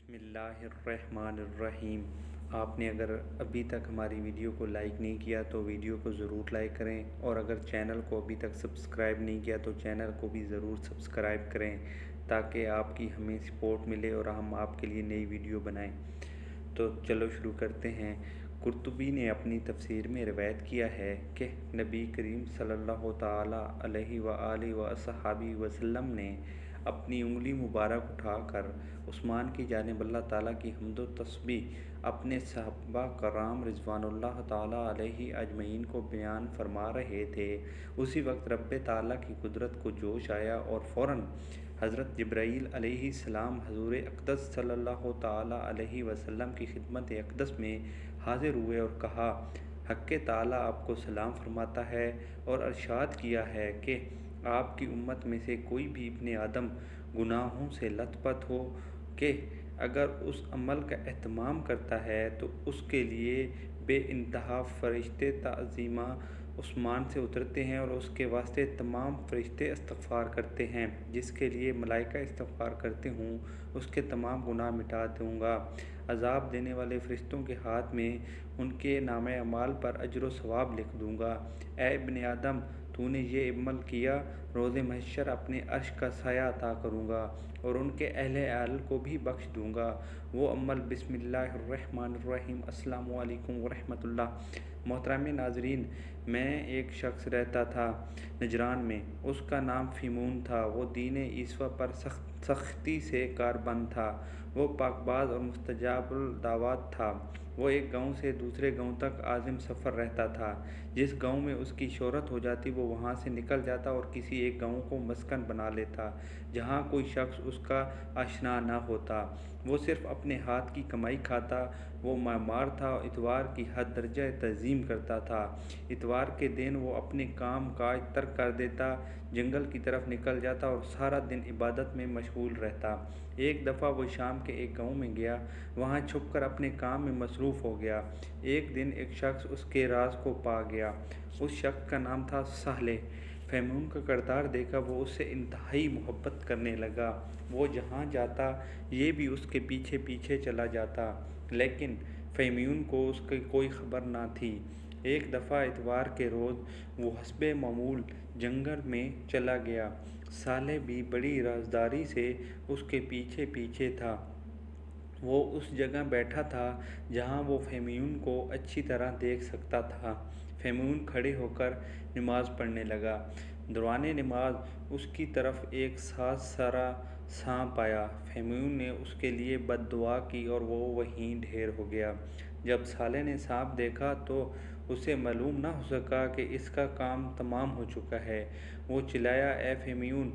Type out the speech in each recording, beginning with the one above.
بسم اللہ الرحمن الرحیم۔ آپ نے اگر ابھی تک ہماری ویڈیو کو لائک نہیں کیا تو ویڈیو کو ضرور لائک کریں، اور اگر چینل کو ابھی تک سبسکرائب نہیں کیا تو چینل کو بھی ضرور سبسکرائب کریں تاکہ آپ کی ہمیں سپورٹ ملے اور ہم آپ کے لیے نئی ویڈیو بنائیں۔ تو چلو شروع کرتے ہیں۔ قرطبی نے اپنی تفسیر میں روایت کیا ہے کہ نبی کریم صلی اللہ تعالیٰ علیہ وآلہ وصحبہ وسلم نے اپنی انگلی مبارک اٹھا کر عثمان کی جانب اللہ تعالیٰ کی حمد و تسبیح اپنے صحابہ کرام رضوان اللہ تعالیٰ علیہ اجمعین کو بیان فرما رہے تھے۔ اسی وقت رب تعالیٰ کی قدرت کو جوش آیا اور فوراً حضرت جبرائیل علیہ السلام حضور اقدس صلی اللہ تعالیٰ علیہ وسلم کی خدمت اقدس میں حاضر ہوئے اور کہا، حق تعالیٰ آپ کو سلام فرماتا ہے اور ارشاد کیا ہے کہ آپ کی امت میں سے کوئی بھی ابن آدم گناہوں سے لت پت ہو کہ اگر اس عمل کا اہتمام کرتا ہے تو اس کے لیے بے انتہا فرشتے تعظیمہ عثمان سے اترتے ہیں اور اس کے واسطے تمام فرشتے استغفار کرتے ہیں، جس کے لیے ملائکہ استغفار کرتے ہوں اس کے تمام گناہ مٹا دوں گا۔ عذاب دینے والے فرشتوں کے ہاتھ میں ان کے نامہ اعمال پر اجر و ثواب لکھ دوں گا۔ اے ابن آدم، تو نے یہ عمل کیا، روز محشر اپنے عرش کا سایہ عطا کروں گا اور ان کے اہل عیال کو بھی بخش دوں گا۔ وہ عمل بسم اللہ الرحمن الرحیم۔ السلام علیکم ورحمۃ اللہ۔ محترم ناظرین، میں ایک شخص رہتا تھا نجران میں، اس کا نام فیمون تھا۔ وہ دین عیسوی پر سختی سے کاربند تھا۔ وہ پاک باز اور مستجاب الدعوات تھا۔ وہ ایک گاؤں سے دوسرے گاؤں تک عازم سفر رہتا تھا۔ جس گاؤں میں اس کی شہرت ہو جاتی وہ وہاں سے نکل جاتا اور کسی ایک گاؤں کو مسکن بنا لیتا جہاں کوئی شخص اس کا آشنا نہ ہوتا۔ وہ صرف اپنے ہاتھ کی کمائی کھاتا۔ وہ معمار تھا اور اتوار کی حد درجہ تعظیم کرتا تھا۔ اتوار کے دن وہ اپنے کام کاج ترک کر دیتا، جنگل کی طرف نکل جاتا اور سارا دن عبادت میں مشغول رہتا۔ ایک دفعہ وہ شام کے ایک گاؤں میں گیا، وہاں چھپ کر اپنے کام میں مصروف ہو گیا۔ ایک دن ایک شخص اس کے راز کو پا گیا۔ اس شخص کا نام تھا صالح۔ فیمون کا کردار دیکھا وہ اس سے انتہائی محبت کرنے لگا۔ وہ جہاں جاتا یہ بھی اس کے پیچھے پیچھے چلا جاتا، لیکن فیمون کو اس کی کوئی خبر نہ تھی۔ ایک دفعہ اتوار کے روز وہ حسب معمول جنگل میں چلا گیا۔ صالح بھی بڑی رازداری سے اس کے پیچھے پیچھے تھا۔ وہ اس جگہ بیٹھا تھا جہاں وہ فیمون کو اچھی طرح دیکھ سکتا تھا۔ فیمون کھڑے ہو کر نماز پڑھنے لگا۔ دوران نماز اس کی طرف ایک ساز سرا سانپ آیا۔ فیمون نے اس کے لیے بد دعا کی اور وہ وہیں ڈھیر ہو گیا۔ جب صالح نے سانپ دیکھا تو اسے معلوم نہ ہو سکا کہ اس کا کام تمام ہو چکا ہے۔ وہ چلایا، اے فیمون،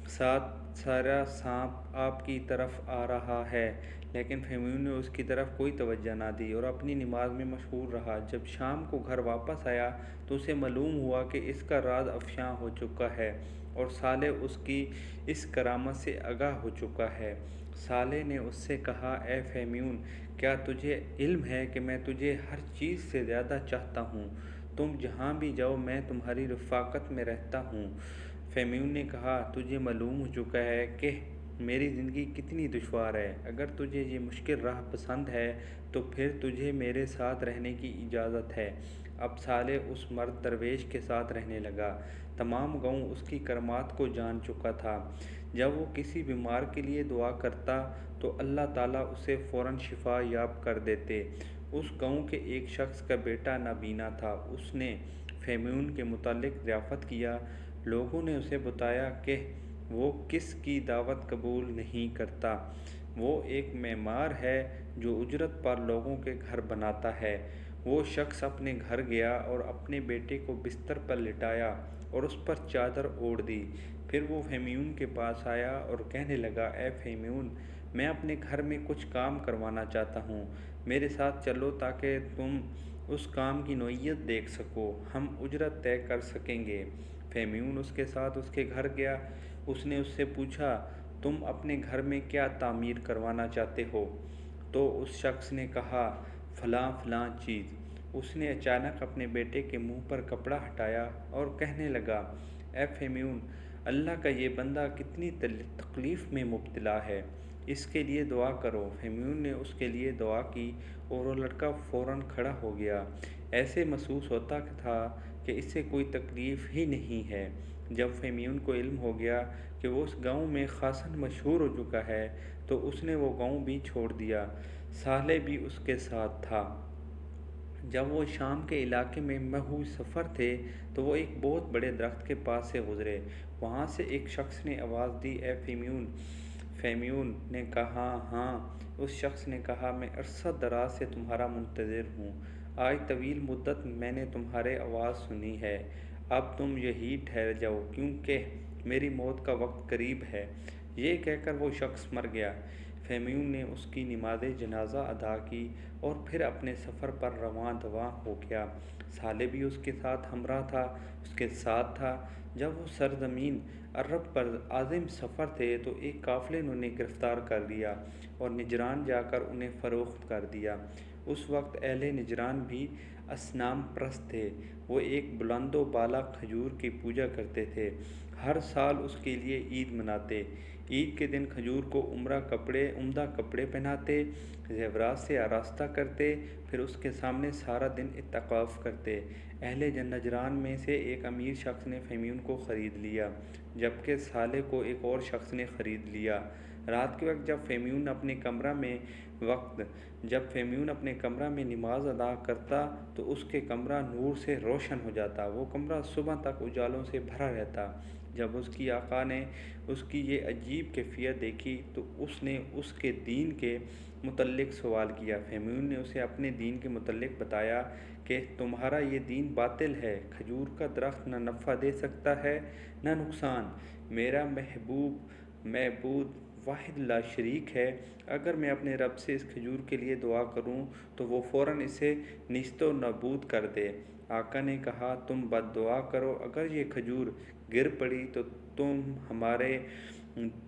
سارا سانپ آپ کی طرف آ رہا ہے، لیکن فیمون نے اس کی طرف کوئی توجہ نہ دی اور اپنی نماز میں مشغول رہا۔ جب شام کو گھر واپس آیا تو اسے معلوم ہوا کہ اس کا راز افشاں ہو چکا ہے اور صالح اس کی اس کرامت سے آگاہ ہو چکا ہے۔ صالح نے اس سے کہا، اے فیمون، کیا تجھے علم ہے کہ میں تجھے ہر چیز سے زیادہ چاہتا ہوں؟ تم جہاں بھی جاؤ میں تمہاری رفاقت میں رہتا ہوں۔ فیمون نے کہا، تجھے معلوم ہو چکا ہے کہ میری زندگی کتنی دشوار ہے۔ اگر تجھے یہ مشکل راہ پسند ہے تو پھر تجھے میرے ساتھ رہنے کی اجازت ہے۔ اب صالح اس مرد درویش کے ساتھ رہنے لگا۔ تمام گاؤں اس کی کرامات کو جان چکا تھا۔ جب وہ کسی بیمار کے لیے دعا کرتا تو اللہ تعالیٰ اسے فوراً شفا یاب کر دیتے۔ اس گاؤں کے ایک شخص کا بیٹا نابینا تھا۔ اس نے فیمون کے متعلق دریافت کیا۔ لوگوں نے اسے بتایا کہ وہ کس کی دعوت قبول نہیں کرتا۔ وہ ایک معمار ہے جو اجرت پر لوگوں کے گھر بناتا ہے۔ وہ شخص اپنے گھر گیا اور اپنے بیٹے کو بستر پر لٹایا اور اس پر چادر اوڑھ دی۔ پھر وہ فیمون کے پاس آیا اور کہنے لگا، اے فیمون، میں اپنے گھر میں کچھ کام کروانا چاہتا ہوں، میرے ساتھ چلو تاکہ تم اس کام کی نوعیت دیکھ سکو، ہم اجرت طے کر سکیں گے۔ فیمون اس کے ساتھ اس کے گھر گیا۔ اس نے اس سے پوچھا، تم اپنے گھر میں کیا تعمیر کروانا چاہتے ہو؟ تو اس شخص نے کہا، فلاں فلاں چیز۔ اس نے اچانک اپنے بیٹے کے منہ پر کپڑا ہٹایا اور کہنے لگا، اے فیمون، اللہ کا یہ بندہ کتنی تکلیف میں مبتلا ہے۔ اس کے لیے دعا کرو۔ فہمیون نے اس کے لیے دعا کی اور وہ لڑکا فوراً کھڑا ہو گیا۔ ایسے محسوس ہوتا تھا کہ اس سے کوئی تکلیف ہی نہیں ہے۔ جب فہمیون کو علم ہو گیا کہ وہ اس گاؤں میں خاصاً مشہور ہو چکا ہے تو اس نے وہ گاؤں بھی چھوڑ دیا۔ صالح بھی اس کے ساتھ تھا۔ جب وہ شام کے علاقے میں محو سفر تھے تو وہ ایک بہت بڑے درخت کے پاس سے گزرے۔ وہاں سے ایک شخص نے آواز دی، اے فہمیون! فہمیون نے کہا، ہاں۔ اس شخص نے کہا، میں عرصہ دراز سے تمہارا منتظر ہوں۔ آج طویل مدت میں نے تمہاری آواز سنی ہے۔ اب تم یہیں ٹھہر جاؤ کیونکہ میری موت کا وقت قریب ہے۔ یہ کہہ کر وہ شخص مر گیا۔ فہمیون نے اس کی نماز جنازہ ادا کی اور پھر اپنے سفر پر رواں دواں ہو گیا۔ صالح بھی اس کے ساتھ ہمراہ تھا، اس کے ساتھ تھا۔ جب وہ سرزمین عرب پر عازم سفر تھے تو ایک قافلے نے انہیں گرفتار کر لیا اور نجران جا کر انہیں فروخت کر دیا۔ اس وقت اہل نجران بھی اصنام پرست تھے۔ وہ ایک بلند و بالا کھجور کی پوجا کرتے تھے۔ ہر سال اس کے لیے عید مناتے۔ عید کے دن کھجور کو عمدہ کپڑے پہناتے، زیورات سے آراستہ کرتے، پھر اس کے سامنے سارا دن اعتکاف کرتے۔ اہل نجران میں سے ایک امیر شخص نے فہمیون کو خرید لیا، جبکہ صالح کو ایک اور شخص نے خرید لیا۔ رات کے وقت جب فہمیون اپنے کمرہ میں نماز ادا کرتا تو اس کے کمرہ نور سے روشن ہو جاتا۔ وہ کمرہ صبح تک اجالوں سے بھرا رہتا۔ جب اس کی آقا نے اس کی یہ عجیب کیفیت دیکھی تو اس نے اس کے دین کے متعلق سوال کیا۔ فہمیون نے اسے اپنے دین کے متعلق بتایا کہ تمہارا یہ دین باطل ہے۔ کھجور کا درخت نہ نفع دے سکتا ہے نہ نقصان۔ میرا معبود واحد لا شریک ہے۔ اگر میں اپنے رب سے اس کھجور کے لیے دعا کروں تو وہ فوراً اسے نیست و نابود کر دے۔ آقا نے کہا، تم بد دعا کرو، اگر یہ کھجور گر پڑی تو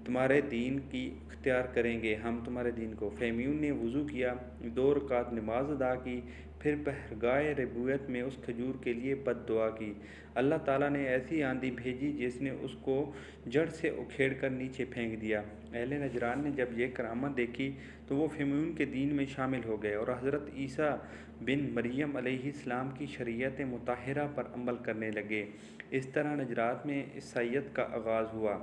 تمہارے دین کی اختیار کریں گے ہم تمہارے دین کو۔ فہمیون نے وضو کیا، 2 رکعت نماز ادا کی، پھر بحرگاہ ربویت میں اس کھجور کے لیے بد دعا کی۔ اللہ تعالیٰ نے ایسی آندھی بھیجی جس نے اس کو جڑ سے اکھیڑ کر نیچے پھینک دیا۔ اہل نجران نے جب یہ کرامت دیکھی تو وہ فہمیون کے دین میں شامل ہو گئے اور حضرت عیسیٰ بن مریم علیہ السلام کی شریعت مطہرہ پر عمل کرنے لگے۔ اس طرح نجران میں عیسائیت کا آغاز ہوا۔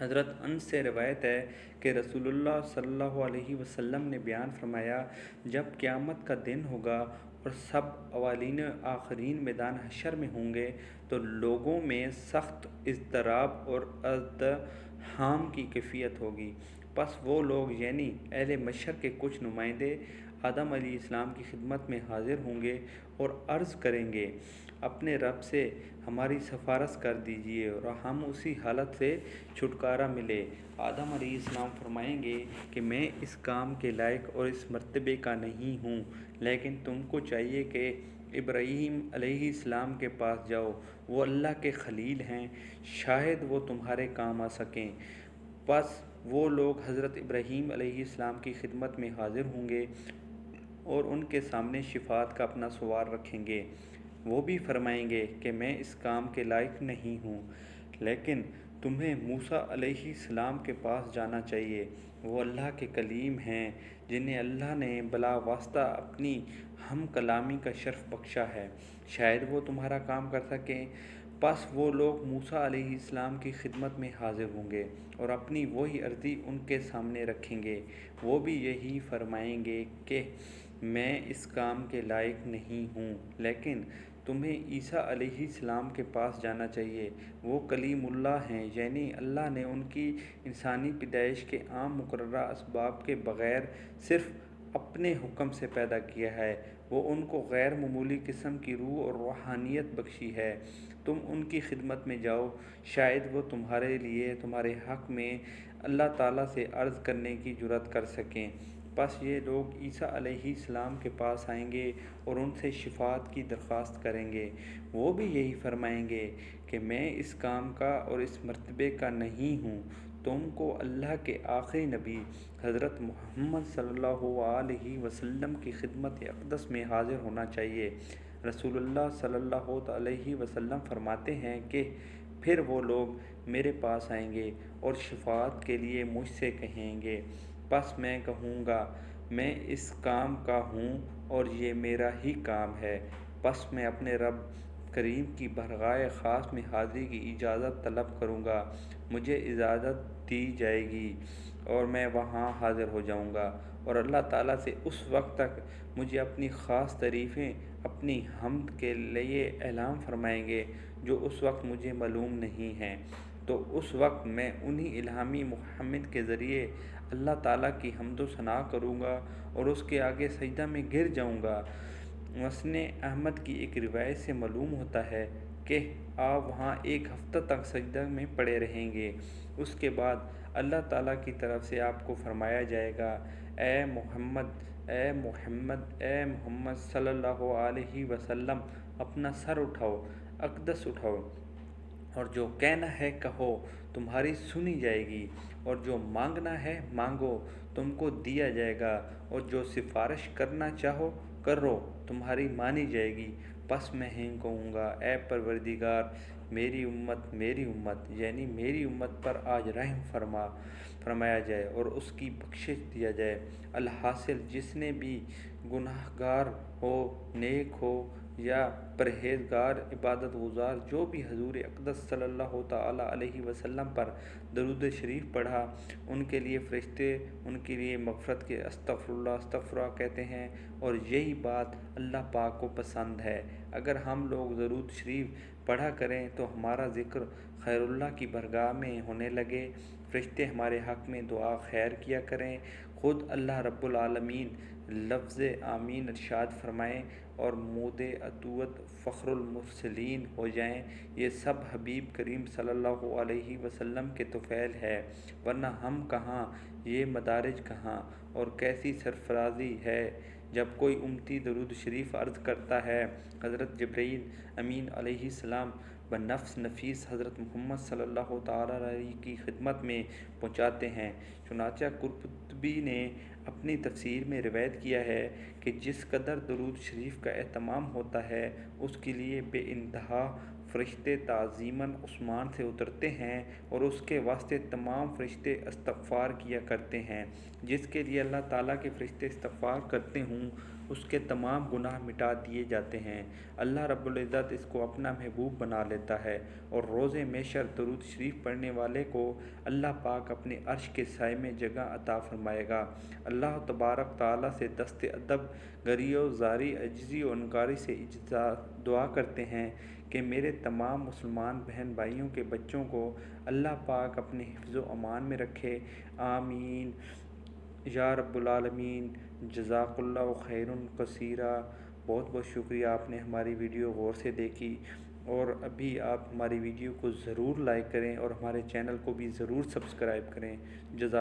حضرت انس سے روایت ہے کہ رسول اللہ صلی اللہ علیہ وسلم نے بیان فرمایا، جب قیامت کا دن ہوگا اور سب اولین و آخرین میدان حشر میں ہوں گے تو لوگوں میں سخت اضطراب اور ازدحام کی کیفیت ہوگی۔ پس وہ لوگ یعنی اہل محشر کے کچھ نمائندے آدم علیہ السلام کی خدمت میں حاضر ہوں گے اور عرض کریں گے، اپنے رب سے ہماری سفارش کر دیجیے اور ہم اسی حالت سے چھٹکارا ملے۔ آدم علیہ السلام فرمائیں گے کہ میں اس کام کے لائق اور اس مرتبے کا نہیں ہوں، لیکن تم کو چاہیے کہ ابراہیم علیہ السلام کے پاس جاؤ، وہ اللہ کے خلیل ہیں، شاید وہ تمہارے کام آ سکیں۔ پس وہ لوگ حضرت ابراہیم علیہ السلام کی خدمت میں حاضر ہوں گے اور ان کے سامنے شفاعت کا اپنا سوال رکھیں گے۔ وہ بھی فرمائیں گے کہ میں اس کام کے لائق نہیں ہوں، لیکن تمہیں موسیٰ علیہ السلام کے پاس جانا چاہیے، وہ اللہ کے کلیم ہیں جنہیں اللہ نے بلا واسطہ اپنی ہم کلامی کا شرف بخشا ہے، شاید وہ تمہارا کام کر سکیں۔ پس وہ لوگ موسیٰ علیہ السلام کی خدمت میں حاضر ہوں گے اور اپنی وہی عرضی ان کے سامنے رکھیں گے۔ وہ بھی یہی فرمائیں گے کہ میں اس کام کے لائق نہیں ہوں، لیکن تمہیں عیسیٰ علیہ السلام کے پاس جانا چاہیے، وہ کلیم اللہ ہیں، یعنی اللہ نے ان کی انسانی پیدائش کے عام مقررہ اسباب کے بغیر صرف اپنے حکم سے پیدا کیا ہے۔ وہ ان کو غیر معمولی قسم کی روح اور روحانیت بخشی ہے۔ تم ان کی خدمت میں جاؤ، شاید وہ تمہارے حق میں اللہ تعالیٰ سے عرض کرنے کی جرأت کر سکیں۔ پس یہ لوگ عیسیٰ علیہ السلام کے پاس آئیں گے اور ان سے شفاعت کی درخواست کریں گے۔ وہ بھی یہی فرمائیں گے کہ میں اس کام کا اور اس مرتبے کا نہیں ہوں۔ تم کو اللہ کے آخری نبی حضرت محمد صلی اللہ علیہ وسلم کی خدمت اقدس میں حاضر ہونا چاہیے۔ رسول اللہ صلی اللہ علیہ وسلم فرماتے ہیں کہ پھر وہ لوگ میرے پاس آئیں گے اور شفاعت کے لیے مجھ سے کہیں گے، پس میں کہوں گا میں اس کام کا ہوں اور یہ میرا ہی کام ہے، پس میں اپنے رب کریم کی بارگاہ خاص میں حاضری کی اجازت طلب کروں گا، مجھے اجازت دی جائے گی اور میں وہاں حاضر ہو جاؤں گا، اور اللہ تعالیٰ سے اس وقت تک مجھے اپنی خاص تعریفیں اپنی حمد کے لیے اعلان فرمائیں گے جو اس وقت مجھے معلوم نہیں ہیں، تو اس وقت میں انہی الہامی محمد کے ذریعے اللہ تعالیٰ کی حمد و ثنا کروں گا اور اس کے آگے سجدہ میں گر جاؤں گا۔ مسند احمد کی ایک روایت سے معلوم ہوتا ہے کہ آپ وہاں ایک ہفتہ تک سجدہ میں پڑے رہیں گے، اس کے بعد اللہ تعالیٰ کی طرف سے آپ کو فرمایا جائے گا، اے محمد، اے محمد، اے محمد صلی اللہ علیہ وسلم، اپنا سر اٹھاؤ، اقدس اٹھاؤ، اور جو کہنا ہے کہو، تمہاری سنی جائے گی، اور جو مانگنا ہے مانگو، تم کو دیا جائے گا، اور جو سفارش کرنا چاہو کرو، تمہاری مانی جائے گی۔ پس میں کہوں گا، اے پروردگار، میری امت یعنی میری امت پر آج رحم فرمایا جائے اور اس کی بخشش دیا جائے۔ الحاصل جس نے بھی گناہ گار ہو، نیک ہو یا پرہیزگار، عبادت گزار، جو بھی حضور اقدس صلی اللہ تعالیٰ علیہ وسلم پر درود شریف پڑھا، ان کے لیے فرشتے ان کے لیے مغفرت کے استغفر اللہ کہتے ہیں، اور یہی بات اللہ پاک کو پسند ہے۔ اگر ہم لوگ درود شریف پڑھا کریں تو ہمارا ذکر خیر اللہ کی بارگاہ میں ہونے لگے، فرشتے ہمارے حق میں دعا خیر کیا کریں، خود اللہ رب العالمین لفظ آمین ارشاد فرمائیں اور مود عطوت فخر المرسلین ہو جائیں، یہ سب حبیب کریم صلی اللہ علیہ وسلم کے طفیل ہے، ورنہ ہم کہاں، یہ مدارج کہاں، اور کیسی سرفرازی ہے جب کوئی امتی درود شریف عرض کرتا ہے، حضرت جبرائیل امین علیہ السلام بنفس نفیس حضرت محمد صلی اللہ تعالیٰ علیہ کی خدمت میں پہنچاتے ہیں۔ چنانچہ قرطبی نے اپنی تفسیر میں روایت کیا ہے کہ جس قدر درود شریف کا اہتمام ہوتا ہے، اس کے لیے بے انتہا فرشتے تعظیماً عثمان سے اترتے ہیں اور اس کے واسطے تمام فرشتے استغفار کیا کرتے ہیں، جس کے لیے اللہ تعالیٰ کے فرشتے استغفار کرتے ہوں اس کے تمام گناہ مٹا دیے جاتے ہیں۔ اللہ رب العزت اس کو اپنا محبوب بنا لیتا ہے اور روز محشر درود شریف پڑھنے والے کو اللہ پاک اپنے عرش کے سائے میں جگہ عطا فرمائے گا۔ اللہ تبارک تعالیٰ سے دست ادب، گریہ زاری، عجزی و انکاری سے دعا کرتے ہیں کہ میرے تمام مسلمان بہن بھائیوں کے بچوں کو اللہ پاک اپنے حفظ و امان میں رکھے، آمین یا رب العالمین۔ جزاک اللہ خیر کثیرا۔ بہت بہت شکریہ، آپ نے ہماری ویڈیو غور سے دیکھی، اور ابھی آپ ہماری ویڈیو کو ضرور لائک کریں اور ہمارے چینل کو بھی ضرور سبسکرائب کریں۔ جزاک